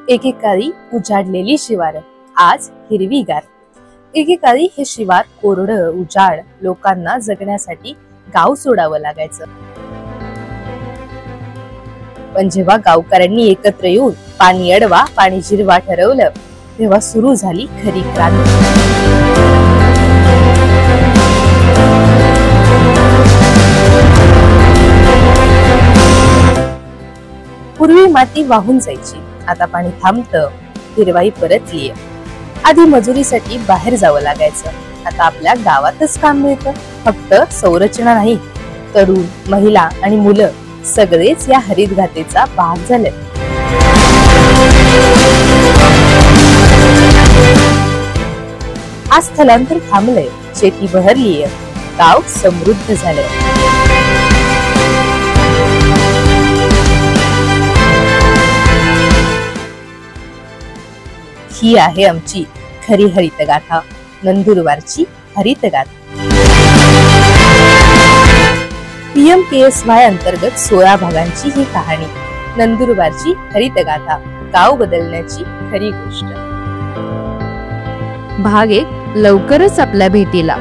एकेकाळी उजाडलेली शिवार आज हिरवीगार। एकेकाळी हे शिवार कोरडं उजाड लोकांना जगण्यासाठी गाव सोडावं लागायचं। पण जेव्हा गावकऱ्यांनी एकत्र येऊन पाणी अडवा पाणी जिरवा ठरवलं तेव्हा सुरू झाली खरी क्रांती। पूर्वी माती वाहून जायची, आता पाणी थांबतं, हिरवाई परतलीये। आधी मजुरीसाठी बाहेर जावं लागायचं, आता आपल्या गावातच काम मिळतं। फक्त संरचना नाही, तरुण, महिला आणि मुलं सगळेच या हरितघातेचा भाग झाले। आज स्थलांतर थांबलंय, शेती बहरलीये, गाव समृद्ध झालंय। ही आहे आमची खरी हरितगाथा, नंदुरबारची हरितगाथा। PMKSY अंतर्गत 16 भागांची ही कहाणी, नंदुरबारची हरितगाथा, गाव बदलण्याची खरी गोष्ट। भाग 1 लवकरच आपल्या भेटीला।